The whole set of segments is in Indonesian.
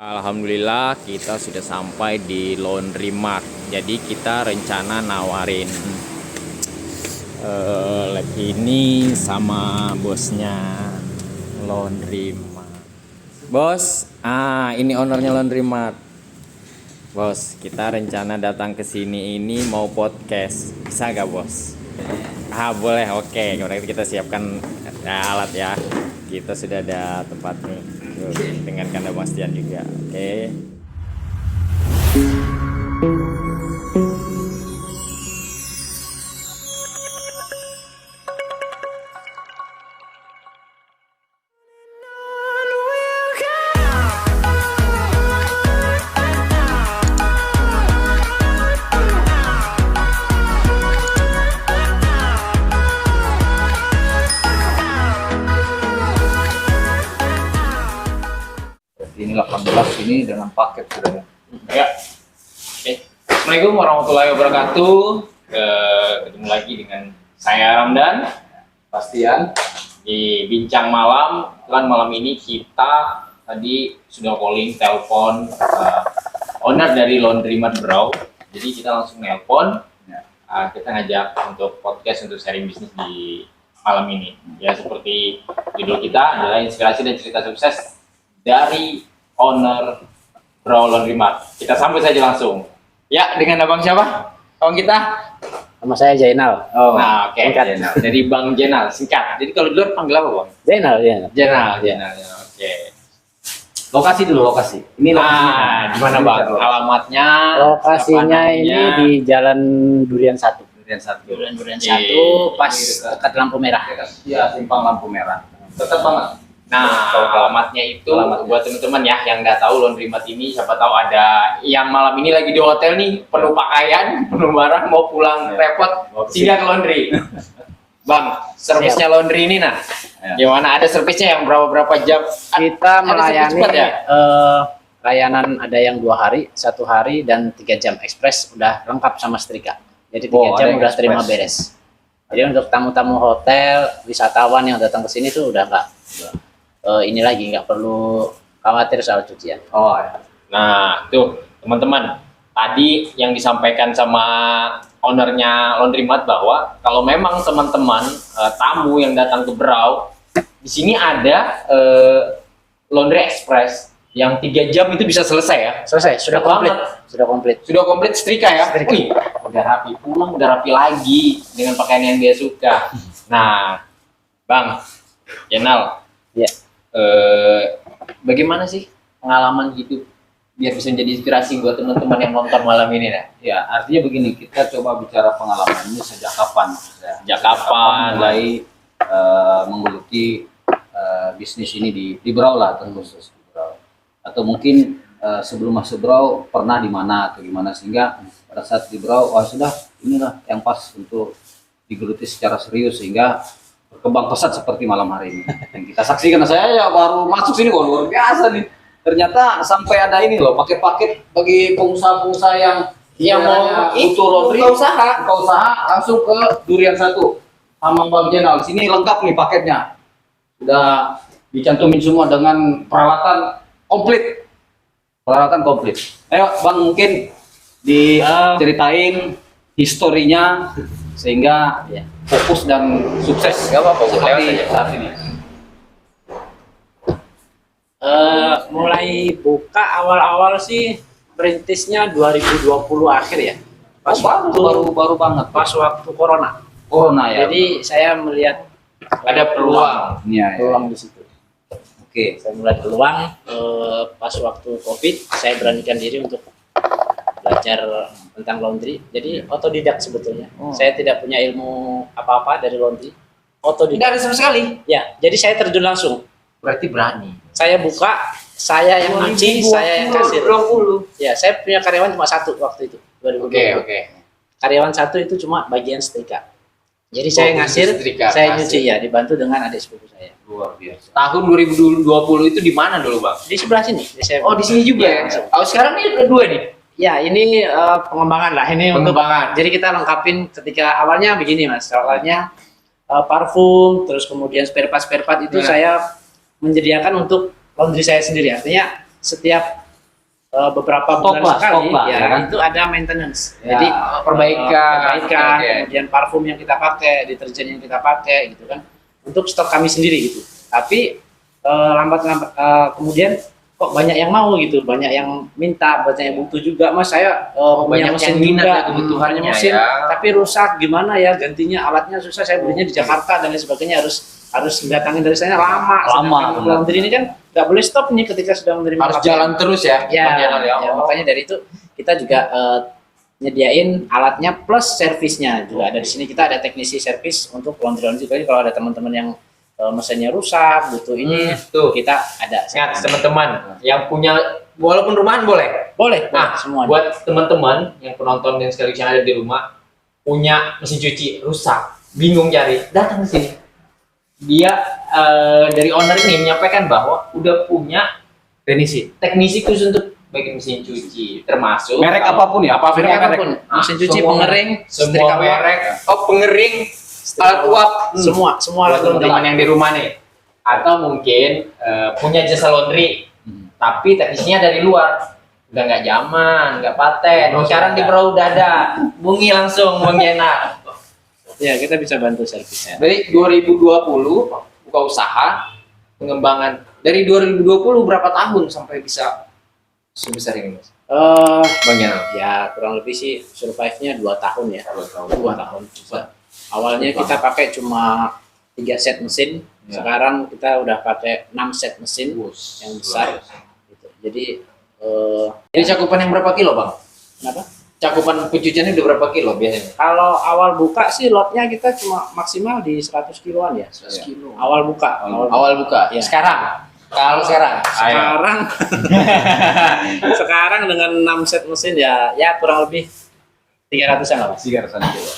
Alhamdulillah kita sudah sampai di Laundry Mart. Jadi kita rencana nawarin lab ini sama bosnya Laundry Mart. Bos, ini ownernya Laundry Mart. Bos, kita rencana datang ke sini ini mau podcast. Bisa gak bos? Boleh, oke. Berarti kita siapkan alat ya. Kita sudah ada tempat nih. Dengan Kanda Bastian juga. Oke. Ini 18 ini dengan paket sudah Ya. Oke. Assalamualaikum warahmatullahi wabarakatuh. Ketemu lagi dengan saya Ramdan pastian. di Bincang Malam. Kan malam ini kita tadi sudah calling telepon owner dari Laundry Mart Brau. Jadi kita langsung nelpon. Kita ngajak untuk podcast untuk sharing bisnis di malam ini. Ya, seperti judul kita adalah inspirasi dan cerita sukses dari owner Brau Laundry Mart. Kita sambut saja langsung. Ya, dengan abang siapa? Abang kita? Nama saya Jainal. Oh, nah, oke. Singkat. Jenal. Dari Bang Jenal, singkat. Jadi kalau di luar panggil apa, Bang? Jainal. Jenal. Oke. Lokasi dulu, lokasi. Ini Nah, di mana, Bang? Alamatnya? Lokasinya apa ini namanya? di Jalan Durian 1. Durian satu. Durian Iya. 1 pas dekat lampu merah. Ya, simpang lampu merah. Tetap banget. Nah, alamatnya itu Alamatnya. buat teman-teman ya yang nggak tahu Laundry Mart ini, siapa tahu ada yang malam ini lagi di hotel nih, penuh pakaian, penuh barang, mau pulang repot, singgah ke laundry. Bang, servisnya laundry ini Ya. gimana? Ada servisnya yang berapa jam? Kita Ada melayani servis cepat ya? layanan ada yang 2 hari, 1 hari dan 3 jam ekspres udah lengkap sama setrika. Jadi 3 Oh, ada jam yang udah ekspres. terima beres. Jadi untuk tamu-tamu hotel, wisatawan yang datang ke sini tuh udah nggak ini lagi nggak perlu khawatir soal cucian. Oh, ya. Nah, tuh teman-teman, tadi yang disampaikan sama ownernya Laundry Mart bahwa kalau memang teman-teman tamu yang datang ke Brau, di sini ada laundry express yang 3 jam itu bisa selesai ya. Selesai, sudah Cepet komplit. banget. Sudah komplit. Sudah komplit setrika ya. Setrika. Wih, udah rapi pulang, udah rapi lagi dengan pakaian yang dia suka. Nah, Bang Jenal, Ya. bagaimana sih pengalaman hidup biar bisa menjadi inspirasi buat teman-teman yang nonton malam ini dah? Ya, artinya begini, kita coba bicara pengalaman ini sejak kapan? Sejak kapan? mulai menggeluti bisnis ini di Brau lah, terkhusus di Brau. Atau mungkin sebelum masuk Brau pernah di mana atau gimana, sehingga pada saat di Brau, sudah inilah yang pas untuk digeluti secara serius sehingga berkembang pesat seperti malam hari ini yang kita saksikan. Saya ya baru masuk sini, wah luar biasa nih. Ternyata sampai ada ini loh, paket-paket bagi pengusaha-pengusaha yang mau butuh laundry, buka usaha langsung ke Durian 1 sama Bang Jenal. Sini lengkap nih paketnya. Sudah dicantumin semua dengan peralatan komplit. Peralatan komplit. Ayo Bang, mungkin diceritain historinya sehingga Ya. fokus dan sukses. Gak apa-apa, lewat seperti aja. saat ini. Mulai buka awal-awal sih perintisnya 2020 akhir ya. Pas baru banget. pas waktu corona. Corona ya. Jadi saya melihat Ada peluang. Iya, ya. peluang di situ. Oke. Saya melihat peluang pas waktu Covid, saya beranikan diri untuk belajar tentang laundry. Jadi otodidak sebetulnya. Saya tidak punya ilmu apa-apa dari laundry. Otodidak. Tidak ada sama sekali. Ya, jadi saya terjun langsung. Berarti berani. Saya buka, saya yang nyuci, saya yang kasir. 20. Ya, saya punya karyawan cuma 1 waktu itu. 2020. Oke. Karyawan 1 itu cuma bagian setrika. Jadi saya ngasir, setrika, saya kasir. nyuci ya, dibantu dengan adik sepupu saya. Luar biasa. Tahun 2020 itu di mana dulu, Bang? Di sebelah sini, Oh, di sini juga ya. langsung. Oh, sekarang ini ada 2 nih. Ya, ini pengembangan lah. Ini Pengembangan. untuk. Jadi kita lengkapin ketika awalnya begini, Mas. Awalnya parfum, terus kemudian spare part itu Nah. saya menyediakan untuk laundry saya sendiri. Artinya setiap beberapa Stok bulan lah, sekali stok lah, ya, ya kan? itu ada maintenance. Ya. Jadi perbaikan. Oke. kemudian parfum yang kita pakai, deterjen yang kita pakai gitu kan, untuk stok kami sendiri gitu. Tapi lambat-lambat kemudian kok banyak yang mau gitu, banyak yang minta, banyak yang butuh juga, Mas saya punya banyak mesin yang minat juga, ya kebutuhannya punya mesin, ya. tapi rusak gimana ya gantinya, alatnya susah, saya belinya di Jakarta dan lain sebagainya, harus datangin dari sana lama. Sedangkan benar. laundry ini kan nggak boleh stop nih ketika sudah menerima Harus paketan. jalan terus ya, Ya, Bang Jenal ya. ya, makanya dari itu kita juga nyediain alatnya plus servisnya juga ada di sini. Kita ada teknisi servis untuk laundry juga. Jadi kalau ada teman-teman yang mesinnya rusak butuh ini, Tuh. kita ada. Ingat teman-teman yang punya, walaupun rumahan boleh. Boleh, Nah, semua. buat teman-teman yang penonton dan sekaligus yang ada di rumah punya mesin cuci rusak, bingung cari, datang ke sini. Dia dari owner ini menyampaikan bahwa udah punya teknisi khusus untuk bikin mesin cuci, termasuk Merek kalau- apapun ya, Merek merek. apapun, mesin cuci, semua- pengering, semua setrika uap, merek, pengering, alat uap, semua buat teman-teman yang di rumah nih, atau mungkin punya jasa laundry, tapi teknisnya dari luar, udah nggak zaman, nggak paten. Sekarang di Bro udah ada, bungi langsung Bang Jenal. ya kita bisa bantu servisnya. Dari 2020 buka usaha pengembangan. Dari 2020 berapa tahun sampai bisa sebesar ini, Mas? Bang Jenal. Ya kurang lebih sih survive-nya 2 tahun ya. 2 tahun. Bisa. Awalnya kita pakai cuma 3 set mesin, Ya. sekarang kita udah pakai 6 set mesin yang besar. Gitu. Jadi Jadi cakupan yang berapa kilo, Bang? kenapa? Cakupan pencuciannya udah berapa kilo biasanya? Kalau awal buka sih lotnya kita cuma maksimal di 100 kiloan ya. 100 kilo. Awal buka. Awal buka. Iya. Sekarang. Kalau sekarang. Sekarang sekarang dengan 6 set mesin ya kurang lebih 300-an lah Mas. 300 kilo.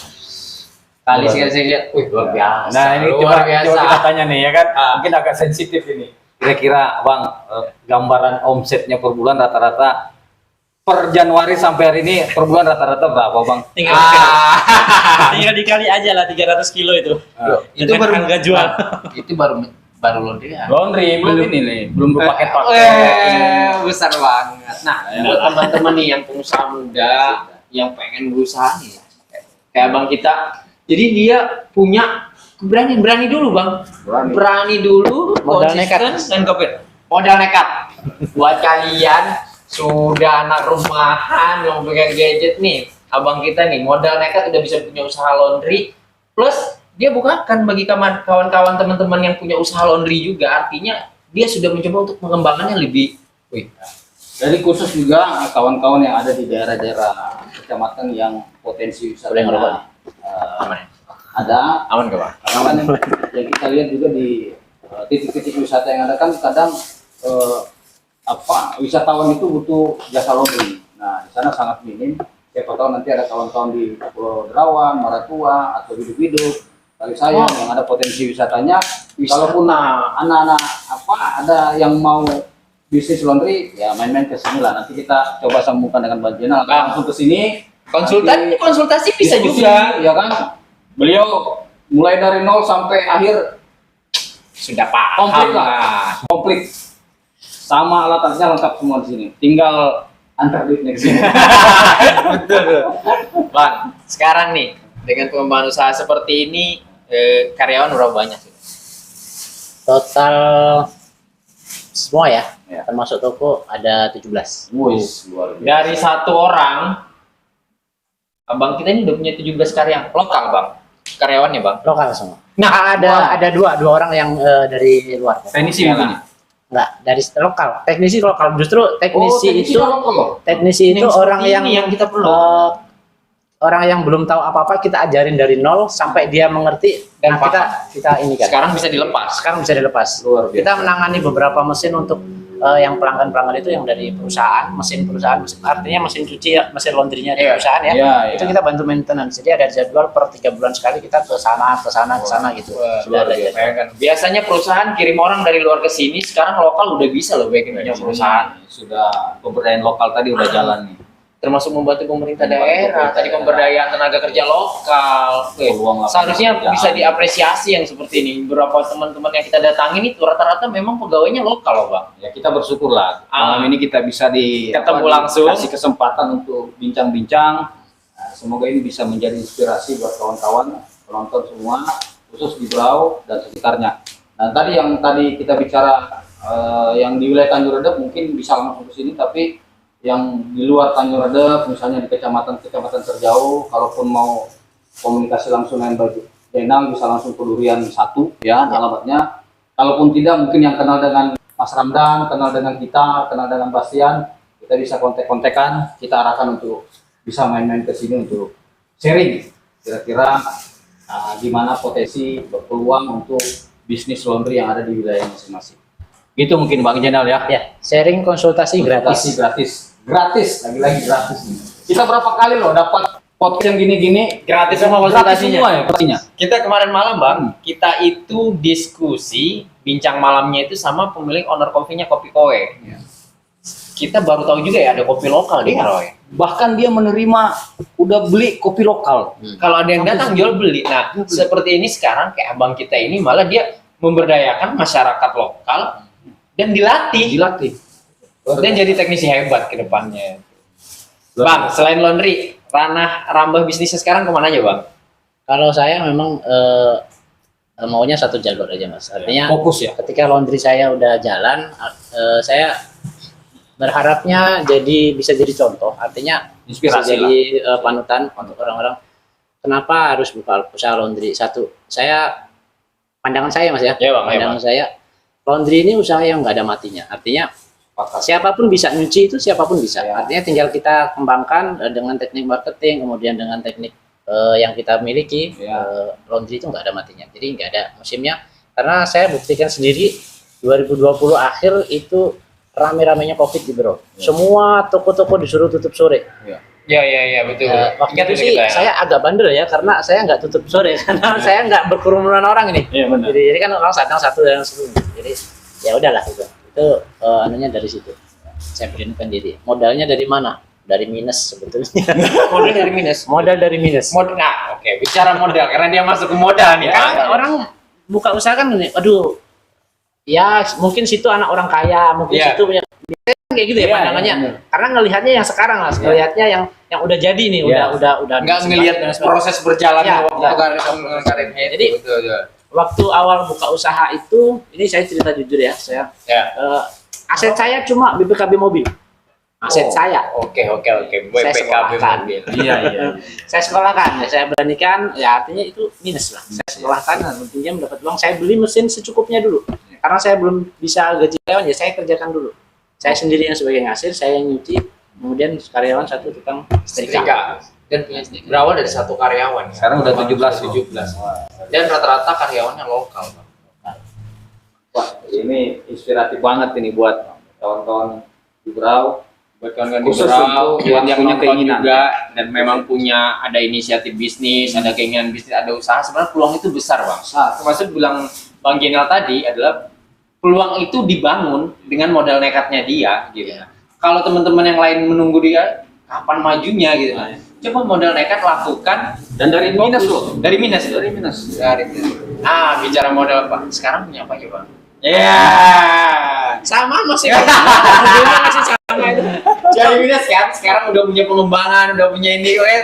Kali sekali saya lihat, wih luar biasa. Nah ini luar coba biasa. kita tanya nih ya kan, mungkin agak sensitif ini. Kira-kira Bang, gambaran omsetnya per bulan rata-rata per Januari sampai hari ini per bulan rata-rata berapa Bang? Tinggal tinggal dikali aja lah 300 kilo itu. Itu Dengan baru harga jual. Itu baru laundry ya. Laundry belum ini nih, belum berpaket-paket. Besar banget. Nah, buat teman-teman nih yang pengusaha muda yang pengen berusaha nih, kayak Bang kita, jadi dia punya berani dulu Bang, berani dulu, Modal konsisten nekat. dan komitmen. Modal nekat. Buat kalian sudah anak rumahan yang pegang gadget nih, abang kita nih modal nekat udah bisa punya usaha laundry, plus dia bukakan bagi kawan-kawan teman-teman yang punya usaha laundry juga, artinya dia sudah mencoba untuk mengembangkannya lebih. Wih, Jadi khusus juga kawan-kawan yang ada di daerah-daerah kecamatan yang potensi Boleh ngerokok wisatanya aman ya? ada. Aman gak Bang? Karena kan yang kita lihat juga di titik-titik wisata yang ada kan kadang wisatawan itu butuh jasa laundry. Nah, di sana sangat minim. Siapa tahu nanti ada kawan-kawan di Pulau Derawan, Maratua, atau hidup-hidup. Kali sayang yang ada potensi wisatanya. Kalaupun anak-anak ada yang mau bisnis laundry, ya main-main ke sini lah. Nanti kita coba sambungkan dengan Bang Jenal. Langsung ke sini. Konsultasi bisa Diskusi, juga. ya kan? Beliau mulai dari nol sampai akhir Sudah paham komplit lah, komplit. Sama alat-alatnya lengkap semua di sini. Tinggal antar duit nih ke sini. Betul. Bang, sekarang nih dengan pengembangan usaha seperti ini, karyawan berapa banyak sih? Total semua ya, Ya. termasuk toko ada 17. Wis, luar biasa. Dari satu orang, abang kita ini udah punya 17 karyawan lokal bang, karyawannya bang. Lokal semua. Nah, Ada dua orang yang dari luar. Teknisi mungkin. Enggak, dari lokal. Teknisi lokal. Justru teknisi itu teknisi itu Yang orang seperti yang ini yang kita perlu. orang yang belum tahu apa-apa kita ajarin dari nol sampai dia mengerti Dan dan kita ini kan. Sekarang bisa dilepas. Sekarang bisa dilepas. Luar biasa. Kita menangani beberapa mesin untuk yang pelanggan-pelanggan itu yang dari perusahaan, mesin, artinya mesin cuci, mesin laundrynya di Iya. perusahaan ya. Iya, Itu iya. kita bantu maintenance. Jadi ada jadwal per 3 bulan sekali kita ke sana gitu. Wah, Sudah luar ada biasa. jadwal. Bayangkan. Biasanya perusahaan kirim orang dari luar ke sini, sekarang lokal udah bisa loh bikin punya perusahaan. Sudah pemberdayaan lokal tadi udah jalan nih. termasuk membantu pemerintah Membantu daerah, pemerintah tadi daerah. pemberdayaan tenaga kerja lokal. Peluang lapangan Seharusnya pekerjaan. bisa diapresiasi yang seperti ini. Beberapa teman-teman yang kita datangin itu rata-rata memang pegawainya lokal loh Bang. Ya kita bersyukurlah Ah. malam ini kita bisa Ketemu langsung. kasih kesempatan untuk bincang-bincang. Nah, semoga ini bisa menjadi inspirasi buat kawan-kawan penonton semua, khusus di Berau dan sekitarnya. Nah yang tadi kita bicara yang di wilayah Tanjung Redep mungkin bisa langsung ke sini, tapi yang di luar Tanjung Redep, misalnya di kecamatan-kecamatan terjauh, kalaupun mau komunikasi langsung dengan Baju Denang bisa langsung ke Durian 1 ya alamatnya. Kalaupun tidak, mungkin yang kenal dengan Mas Ramdan, kenal dengan kita, kenal dengan Bastian, kita bisa kontak-kontakan, kita arahkan untuk bisa main-main ke sini untuk sharing kira-kira gimana potensi berpeluang untuk bisnis laundry yang ada di wilayah masing-masing. Gitu mungkin Bang Jenal ya. Ya, sharing konsultasi gratis. Gratis, lagi-lagi gratis nih. Kita berapa kali loh dapat podcast yang gini-gini Gratis semua gratis konsultasinya. semua ya pastinya. Kita kemarin malam Bang, kita itu diskusi bincang malamnya itu sama pemilik owner kopinya Kopi Kowe. Ya. Kita baru tahu juga ya ada kopi lokal di Berau ya. Bahkan dia menerima udah beli kopi lokal. Kalau ada yang datang jual beli. Nah, seperti ini sekarang kayak abang kita ini malah dia memberdayakan masyarakat lokal dan dilatih dan jadi teknisi hebat ke depannya. Bang, selain laundry, ranah rambah bisnisnya sekarang kemana aja Bang? Kalau saya memang maunya satu jalur aja Mas. Artinya Fokus ya. ketika laundry saya udah jalan, saya berharapnya bisa jadi contoh. Artinya bisa Inspirasi jadi panutan untuk orang-orang. Kenapa harus buka usaha laundry? Satu, pandangan saya Mas ya. Ya, Bang, ya, Pandangan saya, laundry ini usaha yang nggak ada matinya. Artinya siapapun bisa nyuci, itu siapapun bisa. Ya. Artinya tinggal kita kembangkan dengan teknik marketing, kemudian dengan teknik yang kita miliki. Ya. Laundry itu nggak ada matinya, jadi nggak ada musimnya. Karena saya buktikan sendiri 2020 akhir itu rame-ramenya COVID di Berau. Semua toko-toko disuruh tutup sore. Ya, betul. Waktu Ingat itu sih kita ya. saya agak bandel ya, karena saya nggak tutup sore karena saya nggak berkerumunan orang ini. Iya benar. Jadi kan orang datang satu dan satu. Jadi ya udahlah itu. Itu anunya dari situ. Saya beranikan diri. Modalnya dari mana? Dari minus sebetulnya. Modal dari minus. Modal dari minus. Nah, oke, bicara modal karena dia masuk ke modal nih. Kan orang buka usaha kan gini, aduh, ya mungkin situ anak orang kaya, mungkin Iya. situ punya kayak gitu ya Iya, pandangannya. iya, Karena ngelihatnya yang sekarang lah, ngelihatnya yang udah jadi nih, Iya. udah nggak ngelihat dan sebagainya. proses berjalannya Ya, waktu ya. karirnya. Jadi, betul. Waktu awal buka usaha itu, ini saya cerita jujur ya, saya Ya. aset saya cuma BPKB mobil. Aset Oh, saya. Oke. Saya sekolahkan. Iya. Saya sekolahkan, ya saya beranikan, ya artinya itu minus lah. Saya sekolahkan, pinjam mendapat uang, saya beli mesin secukupnya dulu. Karena saya belum bisa gaji karyawan, ya saya kerjakan dulu. Saya sendiri yang sebagai ngasir, saya yang nyuci, kemudian karyawan satu tukang setrika. Dan berawal dari satu karyawan. Ya. Sekarang udah 17. 17. Dan rata-rata karyawannya lokal. Bang. Wah, ini inspiratif banget ini buat kawan-kawan di Berau. Buat kawan-kawan di Khusus Berau, untuk buat yang yang punya nonton keinginan. juga dan memang punya ada inisiatif bisnis, ada keinginan bisnis, ada usaha, sebenarnya peluang itu besar Bang. Termasuk bilang Bang Jenal tadi adalah peluang itu dibangun dengan modal nekatnya dia gitu. Kalau teman-teman yang lain menunggu dia kapan majunya gitu. Coba modal nekat lakukan Dan dari minus loh. dari minus. Bicara modal Pak. Sekarang punya apa ya Bang? Ya. Sama masih mobilnya masih sama itu. Jadi minus kan, sekarang udah punya pengembangan, udah punya ini kok ya.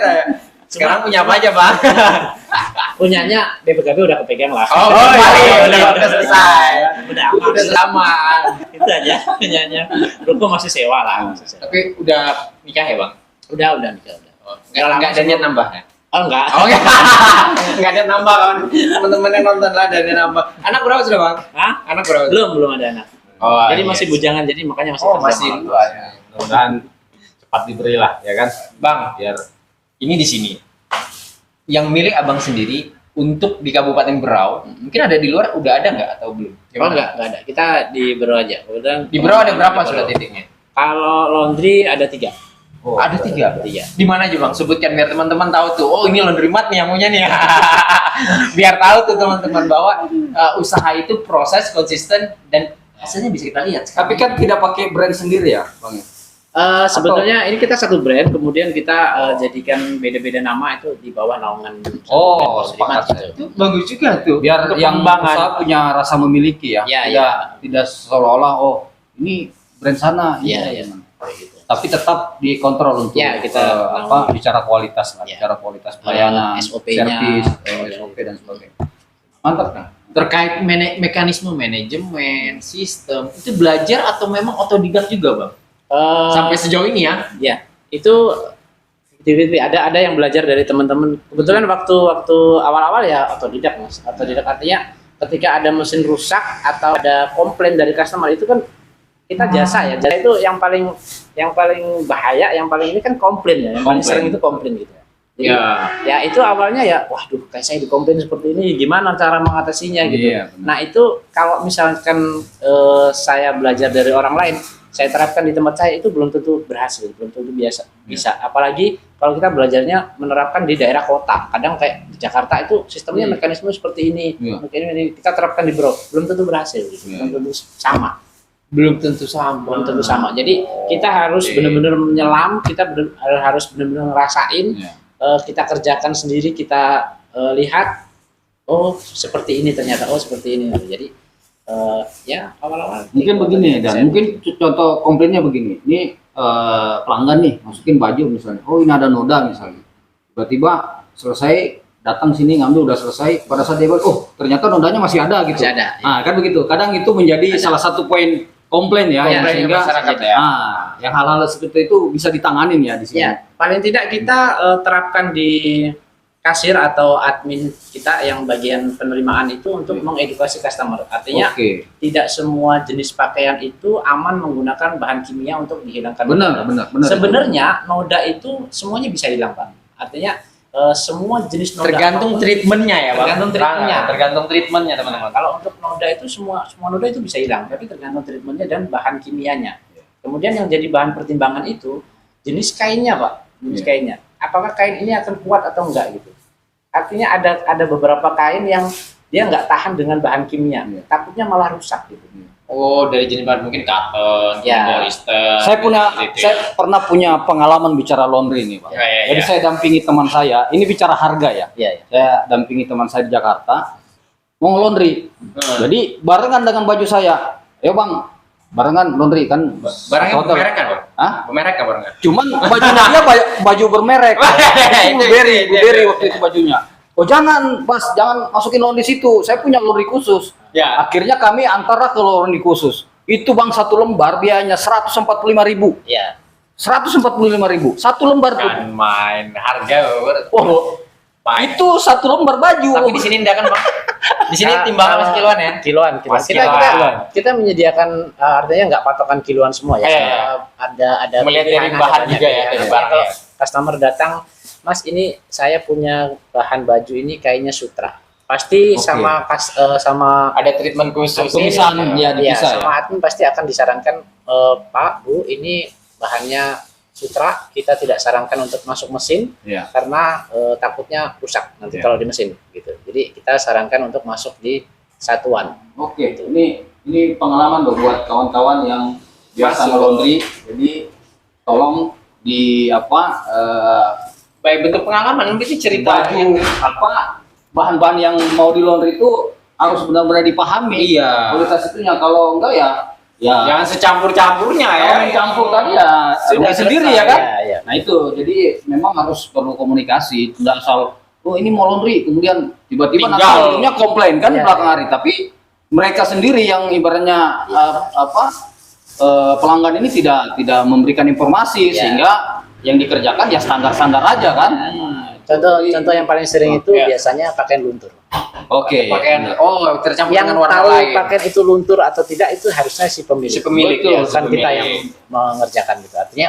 Sekarang punya apa aja Bang? Punyanya BPKB udah kepegang lah. Udah selesai. Udah sama. Itu aja punyanya. Ruko masih sewa lah. Tapi udah nikah ya Bang? Udah nikah udah. Enggak ada niat nambah ya? Oh enggak. Enggak ada nambah kan. Teman-teman yang nonton lah ada nambah. Anak berapa sudah Bang? Hah? Anak berapa? Belum ada anak. Oh, Jadi iya. masih bujangan, jadi makanya masih Oh, kerja masih malam. luar. Mudah-mudahan cepat diberi lah, ya kan? Bang, Biar ini di sini. Yang milik Abang sendiri untuk di Kabupaten Berau, mungkin ada di luar udah ada nggak atau belum? Oh enggak ada. Kita di Berau aja. Kemudian Di Berau ada berapa sudah titiknya? Kalau laundry ada 3. Ada 3. 3. Di mana aja Bang? Sebutkan biar teman-teman tahu tuh. Oh, ini laundry mat nih yang punya nih. Biar tahu tuh teman-teman bahwa usaha itu proses konsisten dan hasilnya bisa kita lihat. tapi kan tidak pakai brand sendiri ya, Bang. Sebetulnya ini kita satu brand, kemudian kita jadikan beda-beda nama itu di bawah naungan Oh, Laundry Mart sepakat. gitu. Itu bagus juga tuh. Biar untuk yang pengembangan. usaha punya rasa memiliki ya, Iya, tidak seolah-olah oh ini brand sana, ini Iya, brand iya. sana. Kayak gitu. Tapi tetap dikontrol untuk Ya, kita bicara kualitas lah, Ya. bicara kualitas pelayanan, SOP-nya. servis, SOP dan sebagainya. Mantap nih. Terkait mekanisme manajemen, sistem, itu belajar atau memang otodidak juga, Bang? Sampai sejauh ini ya? Ya, itu 50-50. Ada yang belajar dari teman-teman. Kebetulan waktu awal-awal ya otodidak, Mas. Otodidak artinya ketika ada mesin rusak atau ada komplain dari customer itu kan kita jasa ya. Jasa itu yang paling bahaya, yang paling ini kan komplain ya. Yang paling Komplain. sering itu komplain gitu. Jadi, Ya. ya itu awalnya ya, waduh kayak saya dikomplain seperti ini, gimana cara mengatasinya gitu. Iya, benar. Nah itu kalau misalkan saya belajar dari orang lain, saya terapkan di tempat saya itu belum tentu berhasil, belum tentu bisa. Apalagi kalau kita belajarnya menerapkan di daerah kota. Kadang kayak di Jakarta itu sistemnya mekanisme seperti ini, Iya. ini kita terapkan di Bro, belum tentu berhasil, gitu. Iya. Belum tentu sama, Belum tentu sama. belum tentu sama. Jadi kita harus Oke. benar-benar menyelam, kita harus benar-benar ngerasain. Iya. Kita kerjakan sendiri, kita lihat, oh seperti ini ternyata, oh seperti ini. Jadi ya awal-awal. Mungkin begini dan Saya- mungkin contoh komplainnya begini. Ini pelanggan nih masukin baju misalnya. Oh ini ada noda misalnya. Tiba-tiba selesai datang sini ngambil udah selesai. Pada saat dia bilang, oh ternyata nodanya masih ada gitu. Masih ada, ya. Nah kan begitu. Kadang itu menjadi salah satu poin komplain ya, Komplain sehingga masyarakat ya. yang hal-hal seperti itu bisa ditanganin ya di sini. Ya, paling tidak kita terapkan di kasir atau admin kita yang bagian penerimaan itu untuk mengedukasi customer. Artinya Oke. tidak semua jenis pakaian itu aman menggunakan bahan kimia untuk dihilangkan Benar, noda. benar. Sebenarnya noda itu semuanya bisa hilang, Pak. Artinya semua jenis noda Tergantung apapun- treatmentnya ya, Bang? Tergantung treatmentnya. Tergantung treatmentnya teman-teman. Kalau untuk noda itu semua noda itu bisa hilang, tapi tergantung treatmentnya dan bahan kimianya. Kemudian yang jadi bahan pertimbangan itu jenis kainnya, Pak. Jenis Iya. kainnya. Apakah kain ini akan kuat atau enggak gitu? Artinya ada beberapa kain yang dia nggak tahan dengan bahan kimia, Iya. takutnya malah rusak gitu. Oh, dari jenis bahan mungkin cotton, Ya. polyester. Saya gitu ya. saya pernah punya pengalaman bicara laundry nih, Pak. Ya, ya, Jadi ya. saya dampingi teman saya, ini bicara harga ya. Iya, iya. Saya dampingi teman saya di Jakarta, mau laundry. Jadi barengan dengan baju saya, ayo bang, barengan laundry kan. Barangnya Hotel. bermerek kan, Bang? Hah? Bermerek kan barangnya? Cuman bajunya dia baju bermerek. Itu Burberry waktu itu bajunya. Oh jangan, Mas, jangan masukin laundry situ. Saya punya laundry khusus. Ya. Akhirnya kami antara ke laundry khusus. Itu bang satu lembar biayanya 145.000. Iya. 145.000. Satu lembar tuh. Kan main harga, Oh, itu satu lembar baju. Tapi di sini enggak kan, Bang? Di sini Nah, timbangan kalau- mas kiloan ya? Kiloan kita. Mas Kita, kiloan. kita, kita menyediakan artinya nggak patokan kiloan semua ya. Iya, iya. Ada Melihat dari pilihan, ada bahan banyak juga ya, pilihan. dari Jadi barangnya. kalau customer datang, Mas ini saya punya bahan baju ini kayaknya sutra. Pasti Oke. sama Ada treatment khusus. Pemisahan ya ya, dipisah ya. sama admin pasti akan disarankan Pak, Bu, ini bahannya sutra, kita tidak sarankan untuk masuk mesin Iya. karena takutnya rusak nanti Ya. kalau di mesin gitu. Jadi kita sarankan untuk masuk di satuan. Oke, ini pengalaman loh buat kawan-kawan yang biasa Masuk. nge-laundry. Jadi tolong di Baik bentuk pengalaman, mungkin cerita. baju apa bahan-bahan yang mau di laundry itu harus benar-benar dipahami. Iya. Kualitas itunya, kalau enggak ya Jangan secampur-campurnya ya. kalau campur tadi ya Sudah rugi sendiri selesai, ya kan. Ya. Nah itu, jadi memang harus perlu komunikasi. Tidak asal, oh ini mau laundry, kemudian tiba-tiba nanti Tinggal. laundrynya komplain kan di Iya, belakang iya. hari. Tapi mereka sendiri yang ibaratnya pelanggan ini tidak memberikan informasi Iya. sehingga yang dikerjakan ya standar-standar aja kan. Contoh yang paling sering itu Ya. biasanya pakaian luntur. Oke. Pakaian, oh tercampur Yang dengan warna tahu lain. pakaian itu luntur atau tidak itu harusnya si pemilik. Si pemilik, Betul, ya, si bukan kita pemilik. yang mengerjakan gitu. Artinya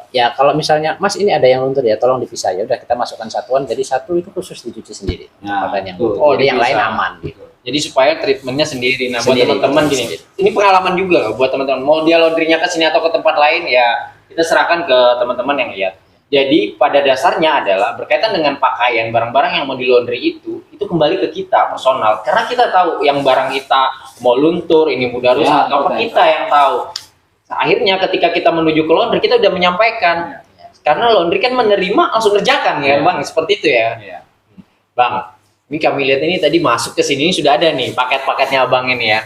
ya kalau misalnya Mas ini ada yang luntur ya tolong dipisah ya udah kita masukkan satuan, jadi satu itu khusus dicuci sendiri. Ya, Pakaian yang betul. luntur. Jadi yang dipisah. lain aman gitu. Jadi supaya treatmentnya sendiri. Nah, Sendiri, buat teman-teman gini, sendiri. ini pengalaman juga loh buat teman-teman. Mau dia laundrynya ke sini atau ke tempat lain ya kita serahkan ke teman-teman yang lihat. Jadi pada dasarnya adalah berkaitan dengan pakaian barang-barang yang mau di laundry itu kembali ke kita personal. Karena kita tahu yang barang kita mau luntur, ini mudah rusak, Ya, atau apa betul. kita yang tahu. Akhirnya ketika kita menuju ke laundry kita udah menyampaikan. Karena laundry kan menerima langsung kerjakan ya, Bang, seperti itu ya. Iya. Bang, ini kami lihat ini tadi masuk ke sini sudah ada nih paket-paketnya Abang ini ya.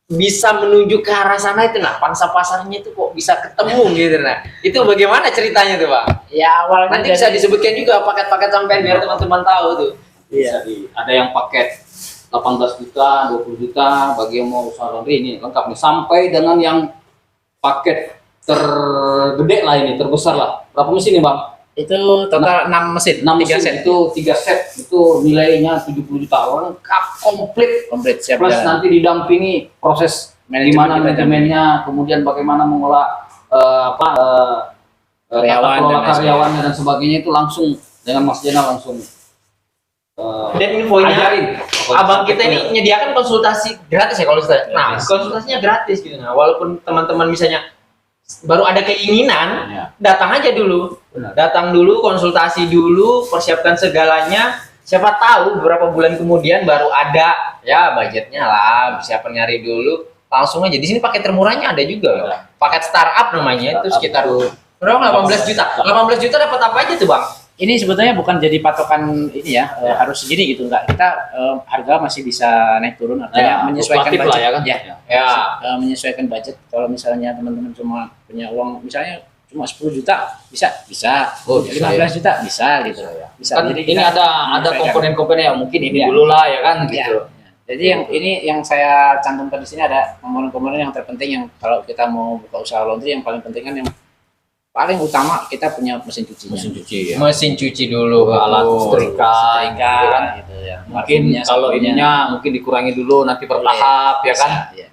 Bisa menuju ke arah sana itu, nah pangsa pasarnya itu kok bisa ketemu gitu, nah itu bagaimana ceritanya tuh Bang? Ya awalnya Nanti bisa disebutkan juga paket-paket sampai biar teman-teman tahu tuh. Iya. Ada yang paket 18 juta, 20 juta bagi yang mau usaha laundry ini lengkap nih, sampai dengan yang paket tergede lah ini, terbesar lah. Berapa mesin nih Bang? Itu total 6 mesin, 6 3 mesin set. itu 3 set, itu nilainya 70 juta, lengkap komplit. Komplit siap Plus jalan. nanti didampingi proses Manajemen gimana kita manajemennya, kemudian bagaimana mengolah tata Karyawan kelola dan lain karyawannya dan sebagainya, itu langsung dengan Mas Jena langsung Dan infonya ajarin. Abang kita ini menyediakan konsultasi gratis ya kalau saya. Nah, Gratis. konsultasinya gratis gitu. Nah, walaupun teman-teman misalnya baru ada keinginan, Ya. datang aja dulu. Benar. Datang dulu, konsultasi dulu, persiapkan segalanya. Siapa tahu beberapa bulan kemudian baru ada ya budgetnya lah, siapa nyari dulu. Langsung aja. Di sini paket termurahnya ada juga loh. Paket startup namanya, itu Startup sekitar itu berapa? 18 juta. 18 juta dapat apa aja tuh, Bang? Ini sebetulnya bukan jadi patokan ini ya, harus segini gitu enggak. Kita harga masih bisa naik turun, artinya Ya, menyesuaikan fluktuatif budget lah ya kan? ya. Ya. Menyesuaikan budget. Kalau misalnya teman-teman cuma punya uang misalnya cuma 10 juta bisa Oh, bisa, 15 juta bisa gitu. Bisa. Kan Jadi ini kita ada menyesuaikan. komponen-komponen yang mungkin ini Iya. dulu lah ya kan Ya. gitu. Jadi yang ini yang saya cantumkan di sini ada komponen-komponen yang terpenting yang kalau kita mau buka usaha laundry yang paling penting kan yang paling utama kita punya mesin cucinya. Mesin cuci ya. Mesin cuci dulu, Alat betul. setrika, Setrika, gitu kan. gitu ya. Mungkin Parfumnya, kalau sabunnya. ininya mungkin dikurangi dulu nanti bertahap ya kan. Bisa, ya.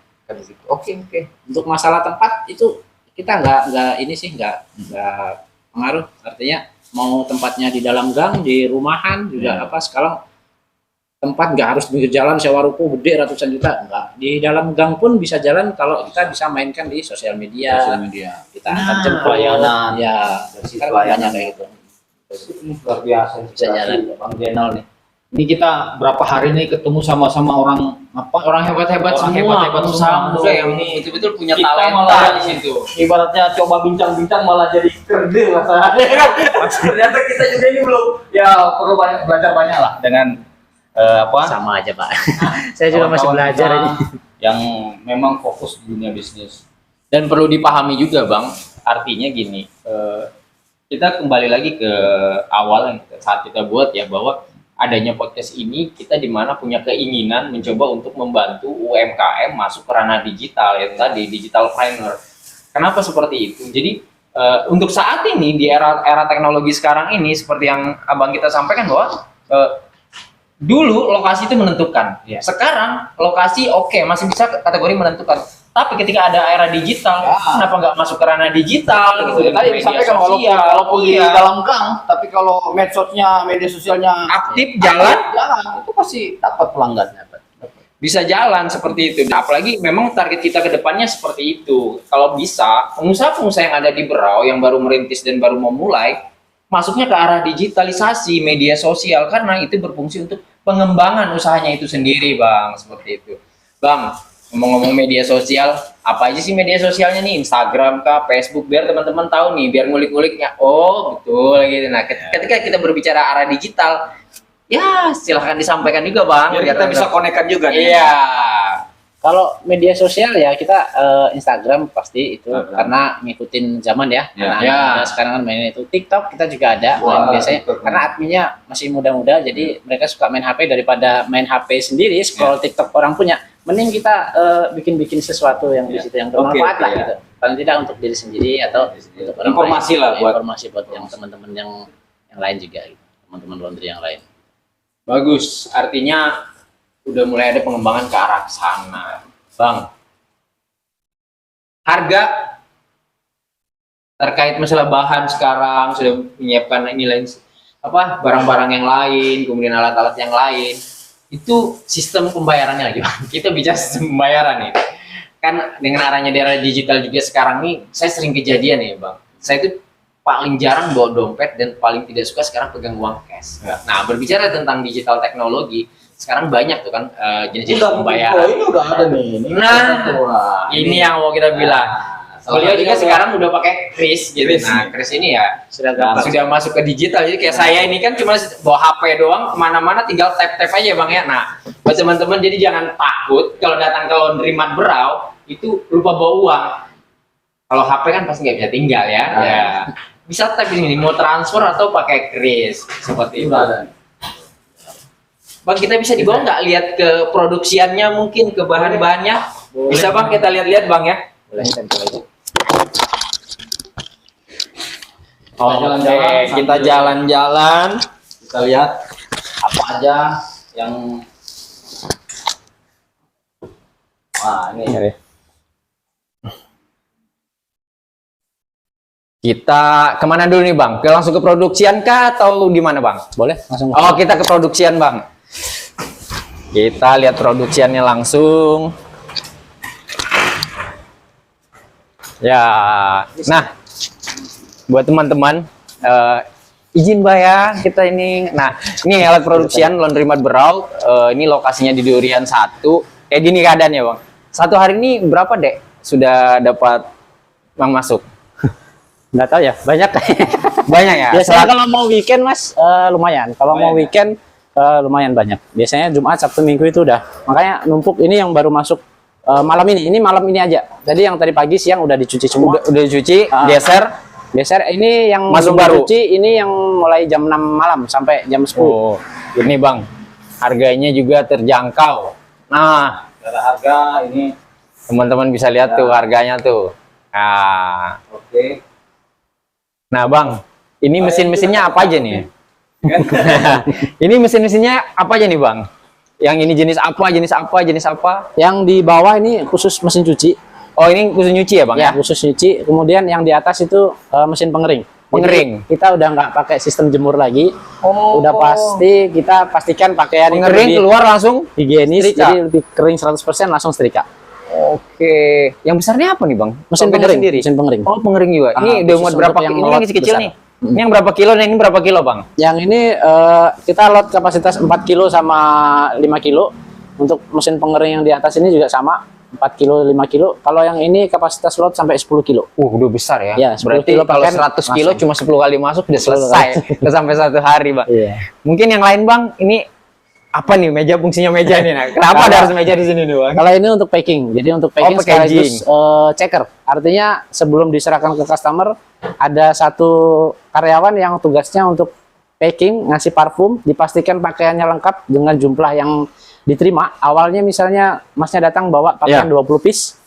Oke. Untuk masalah tempat itu kita nggak ini sih nggak pengaruh, artinya mau tempatnya di dalam gang, di rumahan juga apa sekarang tempat nggak harus pinggir jalan sewa ruko gede ratusan juta, enggak, di dalam gang pun bisa jalan kalau kita bisa mainkan di sosial media, Sosial media. kita akan jemput pelayanan. ya Dari sekarang pelayanan. banyak kayak gitu. Ini luar biasa Bisa jalan. Bang Jenal nih. Ini kita berapa hari nih ketemu sama orang apa? Orang hebat-hebat Orang semua, hebat-hebat pengusaha semua. muda yang ini betul-betul punya Kita talenta malah di situ. Ibaratnya coba bincang-bincang malah jadi kerdil rasanya kan. Ternyata kita juga ini belum ya perlu belajar banyak lah dengan apa? Sama aja Pak. Saya juga masih kawan-kawan belajar kita ini. yang memang fokus di dunia bisnis. Dan perlu dipahami juga, Bang, artinya gini, kita kembali lagi ke awal yang saat kita buat ya, bahwa adanya podcast ini kita dimana punya keinginan mencoba untuk membantu UMKM masuk ke ranah digital ya tadi digitalpreneur. Kenapa seperti itu? Jadi untuk saat ini di era teknologi sekarang ini seperti yang abang kita sampaikan bahwa dulu lokasi itu menentukan. Ya. Sekarang lokasi oke, masih bisa kategori menentukan. Tapi ketika ada era digital, kenapa nggak masuk ke ranah digital gitu? Tadi Media disampaikan sosial, walaupun di iya. dalam gang, tapi kalau medsosnya, media sosialnya Aktif jalan, itu pasti dapat pelanggannya. bisa jalan seperti itu. Nah, apalagi memang target kita ke depannya seperti itu. Kalau bisa, pengusaha-pengusaha yang ada di Berau yang baru merintis dan baru memulai, masuknya ke arah digitalisasi media sosial karena itu berfungsi untuk pengembangan usahanya itu sendiri, Bang, seperti itu. Bang, ngomong-ngomong media sosial, apa aja sih media sosialnya nih? Instagram kah, Facebook, biar teman-teman tahu nih, biar ngulik-nguliknya. Oh, betul gitu. Nah, ketika kita berbicara arah digital, ya silahkan disampaikan juga, Bang. Biar kita bisa konekkan juga nih. Iya. Kalau media sosial ya kita Instagram pasti itu Instagram. karena ngikutin zaman ya. Ya. Karena Ya. anak-anak sekarang kan mainnya itu TikTok kita juga ada Wah, main biasanya TikTok. karena adminnya masih muda-muda jadi mereka suka main HP daripada main HP sendiri scroll TikTok orang punya. Mending kita bikin-bikin sesuatu yang di Ya. situ yang bermanfaat Oke, lah ya. gitu. Paling tidak untuk diri sendiri atau untuk orang Informasi lain. lah buat- Informasi buat yang teman-teman yang lain juga gitu. Teman-teman laundry yang lain. Bagus, artinya udah mulai ada pengembangan ke arah sana. Bang, harga terkait masalah bahan sekarang sudah menyiapkan nilai apa barang-barang yang lain, kemudian alat-alat yang lain, itu sistem pembayarannya lagi, Bang. Kita bicara sistem pembayaran nih. Kan dengan arahnya di era digital juga sekarang nih, saya sering kejadian nih, Bang. Saya itu paling jarang bawa dompet dan paling tidak suka sekarang pegang uang cash. Nah, berbicara tentang digital teknologi, sekarang banyak tuh kan jenis-jenis Oh, pembayaran. ini udah ada nih. Nah, Wah, ini yang mau kita bilang. salah Beliau juga satunya sekarang udah pakai kris gitu. Kris. Nah, kris ini ya Sudah gampang. sudah masuk ke digital. Jadi kayak saya ini kan cuma bawa HP doang kemana-mana tinggal tap-tap aja bang ya. Nah, buat teman-teman jadi jangan takut kalau datang ke Laundrymat Berau itu lupa bawa uang. Kalau HP kan pasti nggak bisa tinggal ya. Ya. Bisa tap di sini mau transfer atau pakai kris seperti itu. udah ada. Bang, kita bisa dibawa nggak lihat ke produksiannya mungkin ke bahan-bahannya? Bisa bang kita lihat-lihat bang ya. Boleh tempel aja. Oke, kita jalan-jalan. Kita lihat apa aja yang ini. Kita kemana dulu nih bang? Langsung ke produksian kah atau gimana bang? Boleh langsung. Oh kita ke produksian bang. Kita lihat produksiannya langsung. Ya, nah buat teman-teman izin mbak ya kita ini. Nah ini alat produksian Laundrymat Berau. Ini lokasinya di Durian 1. Kayak gini keadaannya bang. Satu hari ini berapa dek sudah dapat bang masuk? Nggak tahu ya, banyak. Banyak ya. Biasanya kalau mau weekend mas lumayan. Kalau mau weekend lumayan banyak. Biasanya Jumat, Sabtu, Minggu itu udah. Makanya numpuk ini yang baru masuk malam ini. Ini malam ini aja. Jadi yang tadi pagi siang udah dicuci semua. Udah dicuci, Geser. Ini yang Masuk belum baru. dicuci, ini yang mulai jam 6 malam sampai jam 10. Oh, ini bang, harganya juga terjangkau. Nah, Secara harga ini teman-teman bisa lihat tuh harganya tuh. Nah, oke. nah bang, ini mesin-mesinnya apa aja nih? Ini mesin-mesinnya apa aja nih bang? Yang ini jenis apa, jenis apa, jenis apa? Yang di bawah ini khusus mesin cuci. Oh ini khusus nyuci ya bang Ya, ya? khusus nyuci. Kemudian yang di atas itu mesin pengering. Pengering. Jadi, kita udah nggak pakai sistem jemur lagi. Oh. Udah pasti kita pastikan pakaian itu Pengering lebih keluar langsung. higienis, Setrika. jadi lebih kering 100% langsung setrika. Oke, yang besarnya apa nih bang? Mesin Beda pengering, sendiri. mesin pengering. Oh pengering juga. Ah, Ini udah khusus muat untuk berapa? yang Ini lot yang kecil-kecil besar. nih. Ini yang berapa kilo? Nah ini berapa kilo bang? Yang ini kita lot kapasitas 4 kilo sama 5 kilo. Untuk mesin pengering yang di atas ini juga sama 4 kilo 5 kilo. Kalau yang ini kapasitas lot sampai 10 kilo. Udah besar ya. Ya, 10 Berarti kilo kalau pakai 100 kilo langsung. cuma 10 kali masuk udah 10 selesai. Udah sampai 1 hari, Bang. Iya. Mungkin yang lain, Bang, ini apa nih meja, fungsinya meja ini? Nah, kenapa ada harus meja di sini nih, Bang? Kalau ini untuk packing. Jadi untuk packing packaging. sekaligus checker. Artinya sebelum diserahkan ke customer ada satu karyawan yang tugasnya untuk packing, ngasih parfum, dipastikan pakaiannya lengkap dengan jumlah yang diterima. Awalnya misalnya masnya datang bawa pakaian 20 piece.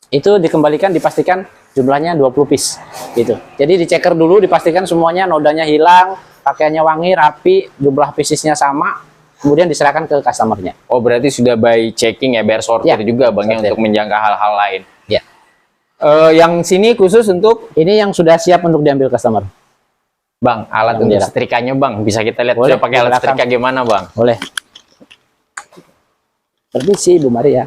Itu dikembalikan dipastikan jumlahnya 20 piece gitu. Jadi diceker dulu dipastikan semuanya nodanya hilang, pakaiannya wangi, rapi, jumlah piecesnya sama, kemudian diserahkan ke customernya. Oh, berarti sudah by checking ya, biar sortir Ya, juga, Bang, ya, sortir. untuk menjaga hal-hal lain. Ya. Yang sini khusus untuk Ini yang sudah siap untuk diambil customer. Bang, alat Yang untuk jarak. setrikanya, Bang. Bisa kita lihat Boleh, sudah pakai alat silakan. setrika gimana, Bang? Boleh. Permisi Bu Maria.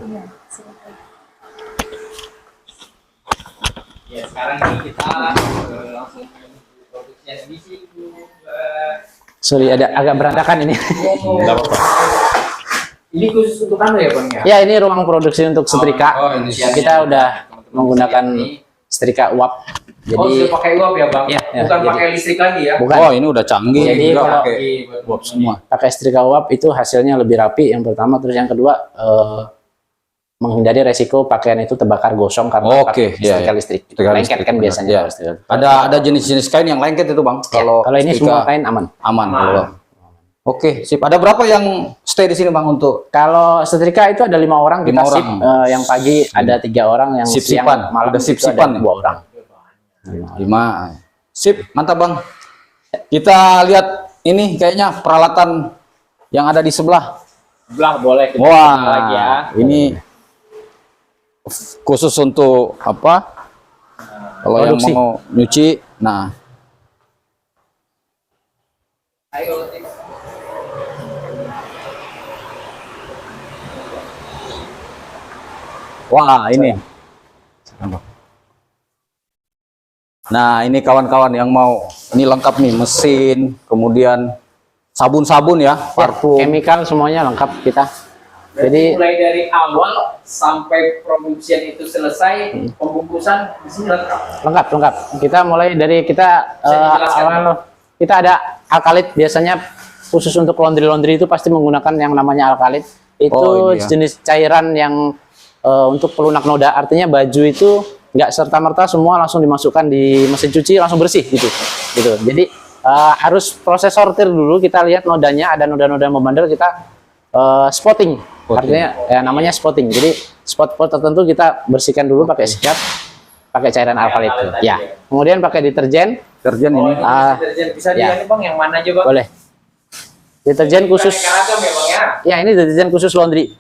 Ya, sekarang ini kita langsung produksi edisi. Sorry ada agak berantakan ini. Enggak apa-apa. Ini khusus untuk anu ya, Bang ya? Ya ini ruang produksi untuk setrika. Oh, ini Ya, kita udah menggunakan setrika uap. Jadi sudah pakai uap ya, Bang? Ya, ya, Bukan jadi- pakai listrik lagi ya? Bukan. Oh, ini udah canggih. Jadi Udah kalau- pakai uap semua. Pakai setrika uap itu hasilnya lebih rapi yang pertama, terus yang kedua menghindari resiko pakaian itu terbakar gosong karena Oke, pakai iya, setrika iya. listrik. Setrika Lengket listrik, kan benar. biasanya. Iya. kalau setrika. Ada jenis-jenis kain yang lengket itu, Bang. Ya, kalau ini setrika semua kain aman. aman. Kalau oke, sip. Ada berapa yang stay di sini, Bang, untuk Kalau setrika itu ada 5 orang, kita 5 sip. orang. Yang pagi ada 3 orang, yang siang Sip-sipan. malam Ada itu sip-sipan ada nih. 2 orang. 5? Sip, mantap, Bang. Kita lihat ini kayaknya peralatan yang ada di sebelah. Belah boleh kita Wah, lagi ya. ini khusus untuk apa? Kalau yang Produksi. mau nyuci, nah wah ini. Nah ini kawan-kawan yang mau, ini lengkap nih mesin, kemudian sabun-sabun ya, parfum. Chemical semuanya lengkap kita. Jadi mulai dari awal sampai produksian itu selesai, pembungkusan di sini lengkap. lengkap. Kita mulai dari kita Bisa dijelaskan, awal kita ada alkalit, biasanya khusus untuk laundry itu pasti menggunakan yang namanya alkalit. Itu Oh, ini ya. jenis cairan yang untuk pelunak noda, artinya baju itu nggak serta-merta semua langsung dimasukkan di mesin cuci langsung bersih gitu. Jadi harus proses sortir dulu, kita lihat nodanya, ada noda-noda yang membandel, kita spotting. Artinya namanya spotting. Jadi spot-spot tertentu kita bersihkan dulu pakai sikat, pakai cairan alkalit. Ya. Kemudian pakai deterjen. Deterjen Oh, ini. ini deterjen. Bisa ya. dilihat Bang, yang mana aja Bang? Boleh. Deterjen khusus. Beraneka ragam ya Bang ya? Ya, ini deterjen khusus laundry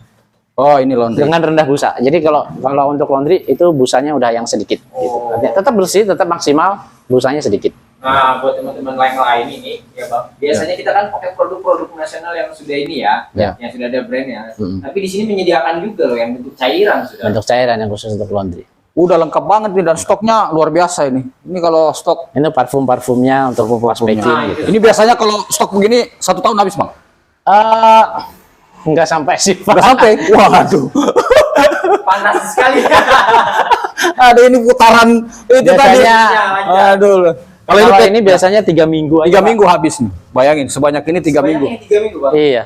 Oh, ini laundry. dengan rendah busa. Jadi kalau untuk laundry itu busanya udah yang sedikit. Gitu. Artinya tetap bersih, tetap maksimal, busanya sedikit. Nah, buat teman-teman lain ini ya Bang, biasanya kita kan pakai produk-produk nasional yang sudah ini ya, Ya. yang sudah ada brandnya. Mm-mm. Tapi di sini menyediakan juga loh yang bentuk cairan sudah. Bentuk cairan yang khusus untuk laundry. Udah lengkap banget nih dan stoknya luar biasa ini. Ini kalau stok Ini parfum-parfumnya untuk fast packing. Nah, Gitu. itu. ini biasanya kalau stok begini 1 tahun habis, Bang. Nggak sampai sih, Pak. Udah sampai. Waduh. Panas sekali. Ada ini putaran itu tadi. Biasanya- Aduh. Kalau Kalau ini biasanya 3 minggu aja. 3 Pak. minggu habis nih. Bayangin sebanyak ini 3 minggu. Sebanyak 3 minggu Bang. Iya,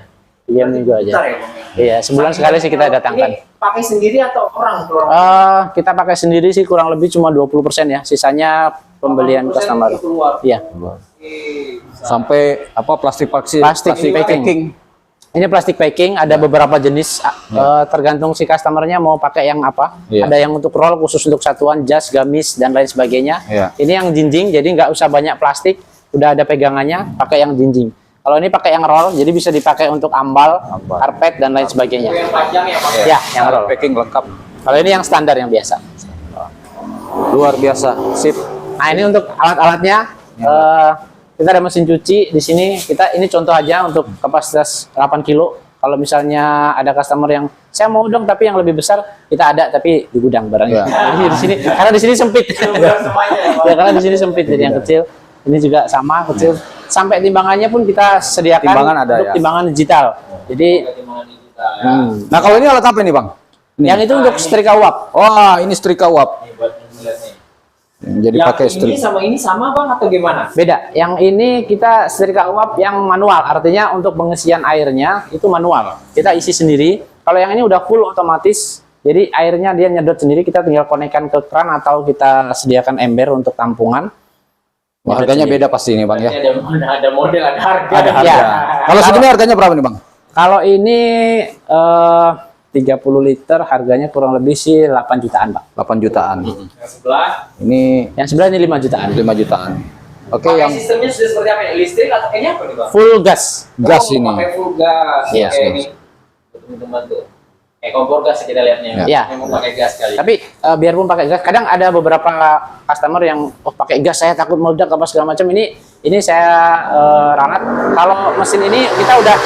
3 minggu aja. Bentar ya Bang. Iya, sebulan sekali sih kita datangkan. Ini pakai sendiri atau orang? Kita pakai sendiri sih kurang lebih cuma 20% ya. Sisanya pembelian 80% customer. itu keluar. Iya. Sampai apa plastik Plastik packing. Ini plastik packing, ada beberapa jenis, tergantung si customernya mau pakai yang apa. Iya. Ada yang untuk roll khusus untuk satuan, jas, gamis, dan lain sebagainya. Iya. Ini yang jinjing, jadi nggak usah banyak plastik, udah ada pegangannya, pakai yang jinjing. Kalau ini pakai yang roll, jadi bisa dipakai untuk ambal, karpet, dan lain sebagainya. Yang panjang ya Bang. Ya, yang roll. Packing lengkap. Kalau ini yang standar yang biasa. Luar biasa. Sip. Nah, ini untuk alat-alatnya. Kita ada mesin cuci di sini. Ini contoh aja untuk kapasitas 8 kilo. Kalau misalnya ada customer yang saya mau dong tapi yang lebih besar, kita ada tapi di gudang barangnya. Jadi di sini karena di sini sempit. Semuanya ya Bang. Ya, karena di sini sempit jadi yang kecil. Ini juga sama kecil. Sampai timbangannya pun kita sediakan Timbangan ada untuk ya? timbangan digital. Jadi Timbangan digital ya. Nah, kalau ini alat apa nih, Bang? Ini. yang itu untuk setrika uap. Wah, ini setrika uap. Ini buat membuat nih. Jadi Yang pakai ini setrika. sama ini sama Bang atau gimana? Beda. Yang ini kita setrika uap yang manual, artinya untuk pengisian airnya itu manual. Kita isi sendiri. Kalau yang ini udah full otomatis, jadi airnya dia nyedot sendiri, kita tinggal konekkan ke kran atau kita sediakan ember untuk tampungan. Wah, harganya beda pasti ini, Bang ya. Ini ada model, ada harga. Ada harga. Ya. Kalau segini harganya berapa nih, Bang? Kalau ini 30 liter harganya kurang lebih sih 8 jutaan, Pak. 8 jutaan. Yang sebelah. Ini Yang sebelah ini 5 jutaan. 5 jutaan. Oke, Pakai yang sistemnya sudah seperti apa? Listrik atau ini apa nih Bang? Full gas. gas Oh, ini. Pakai full gas. Iya, Oke, gas. ini teman-teman tuh. Kompor gas kita lihatnya. Iya. Memang pakai gas kali. Tapi biarpun pakai gas, kadang ada beberapa customer yang pakai gas saya takut meledak apa segala macam. Ini saya ralat. Kalau mesin ini kita udah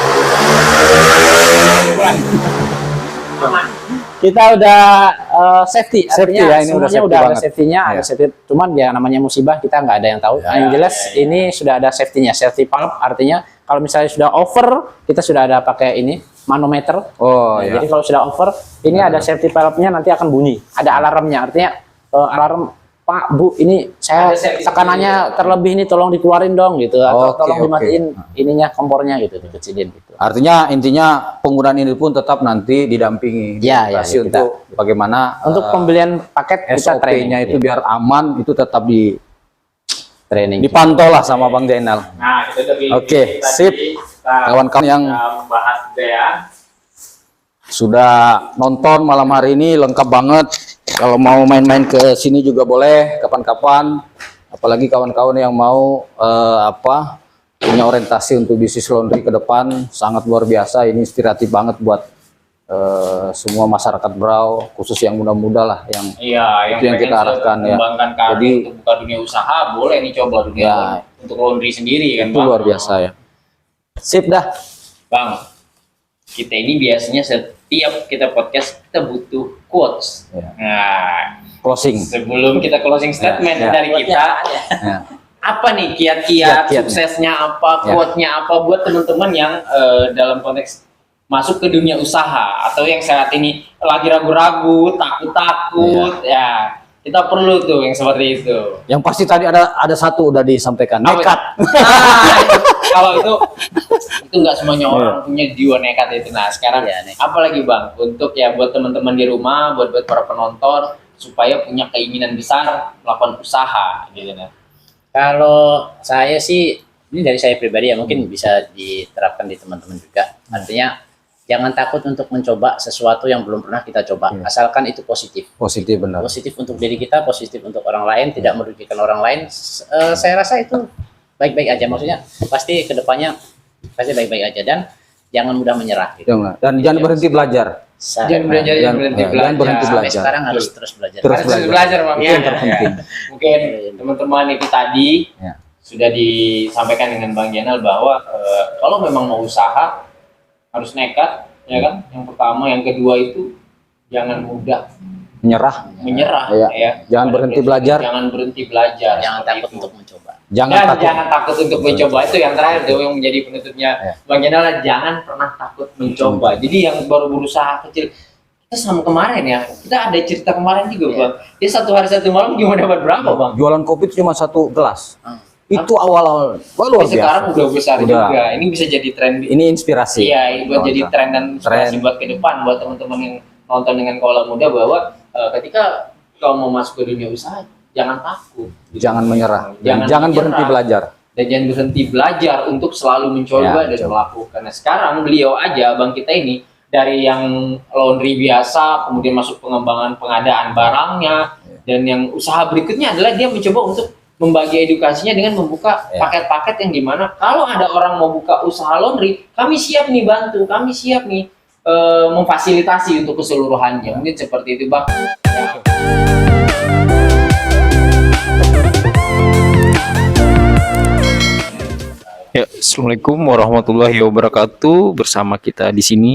safety, Safety artinya ya, ini udah semuanya safety udah ada banget. safety-nya, ada Iya. safety. Cuman ya namanya musibah kita nggak ada yang tahu. Yang jelas ini sudah ada safety-nya, safety valve artinya kalau misalnya sudah over kita sudah ada pakai ini manometer. Oh, Nah, ya. jadi kalau sudah over, ini ada safety valve-nya nanti akan bunyi. Ada alarmnya, artinya alarm, Pak, Bu, ini saya Ada safety tekanannya terlebih ini tolong dikeluarin dong gitu. Atau Oke, tolong oke. dimatiin ininya kompornya gitu, dikecilin gitu. Artinya intinya penggunaan ini pun tetap nanti didampingi Ya, ya, edukasi ya, kita- untuk bagaimana Untuk pembelian paket kita training. SOP-nya itu Ya, biar aman itu tetap training. dipantau lah sama Bang Zainal. Nah, kita udah pilih. Oke, tadi. sip. Kita Kawan-kawan yang membahas juga ya. sudah nonton malam hari ini lengkap banget. Kalau mau main-main ke sini juga boleh kapan-kapan. Apalagi kawan-kawan yang mau punya orientasi untuk bisnis laundry ke depan sangat luar biasa. Ini inspiratif banget buat semua masyarakat Berau, khusus yang muda-muda lah yang Iya, Itu yang pengen kita arahkan, ya. mengembangkan karir Jadi- untuk buka dunia usaha, boleh nih coba dunia Ya. untuk laundry sendiri kan, itu Bang? luar biasa ya. Sip dah. Bang, kita ini biasanya setiap kita podcast kita butuh quotes. Ya. Nah, Closing. sebelum kita closing statement Ya. dari kita, Ya. apa nih kiat-kiat Kiat-kiatnya. suksesnya apa, Ya. quote-nya apa buat teman-teman yang dalam konteks masuk ke dunia usaha atau yang saat ini lagi ragu-ragu, takut-takut, ya kita perlu tuh yang seperti itu. Yang pasti tadi ada satu udah disampaikan, Apa nekat. Kalau itu nggak semuanya orang punya jiwa nekat itu. Nah sekarang Iya, nekat. apalagi bang untuk ya buat teman-teman di rumah, buat para penonton supaya punya keinginan besar melakukan usaha gitu nah. Kalau saya sih, ini dari saya pribadi ya, mungkin bisa diterapkan di teman-teman juga. Artinya, jangan takut untuk mencoba sesuatu yang belum pernah kita coba, asalkan itu positif. Positif benar. Positif untuk diri kita, positif untuk orang lain, tidak merugikan orang lain. Saya rasa itu baik-baik aja. Maksudnya, pasti kedepannya pasti baik-baik aja. Dan jangan mudah menyerah. Gitu. Dan jangan berhenti belajar. Jangan belajar, jangan berhenti jangan belajar. berhenti Sampai belajar. sekarang harus terus belajar. Terus Harus belajar bang. Itu Ya, yang terpenting. Mungkin teman-teman itu tadi Ya. sudah disampaikan dengan Bang Jenal bahwa kalau memang mau usaha harus nekat, ya kan? Yang pertama, yang kedua itu jangan mudah menyerah, Iya. ya. Jangan berhenti belajar. Jangan berhenti belajar. Jangan seperti takut itu. untuk mencoba. Jangan Dan takut. jangan takut untuk mencoba, itu yang terakhir tuh yang menjadi penutupnya Ya. Bang Jenal, jangan pernah takut mencoba. Jadi yang baru berusaha kecil, kita sama kemarin ya, kita ada cerita kemarin juga Bang. Dia satu hari satu malam cuma dapat berapa Bang? Jualan kopi cuma 1 gelas. Hmm. Itu awal-awal. Wah, luar Tapi sekarang biasa. udah besar Udah. juga. Ini bisa jadi tren. Ini inspirasi. Iya, ini buat jadi tren dan inspirasi Tren. buat ke depan buat teman-teman yang nonton dengan Kaula Muda bahwa ketika kau mau masuk ke dunia usaha, jangan takut. Jangan menyerah. Jangan berhenti menyerah. belajar. Dan jangan berhenti belajar untuk selalu mencoba Ya, dan coba. melakukan. Nah, sekarang beliau aja Bang kita ini dari yang laundry biasa, kemudian masuk pengembangan pengadaan barangnya, dan yang usaha berikutnya adalah dia mencoba untuk membagi edukasinya dengan membuka Ya. paket-paket yang dimana kalau ada orang mau buka usaha laundry, kami siap nih bantu, kami siap nih memfasilitasi untuk keseluruhannya. Mungkin seperti itu Bang. Ya. Ya, Assalamualaikum warahmatullahi wabarakatuh. Bersama kita di sini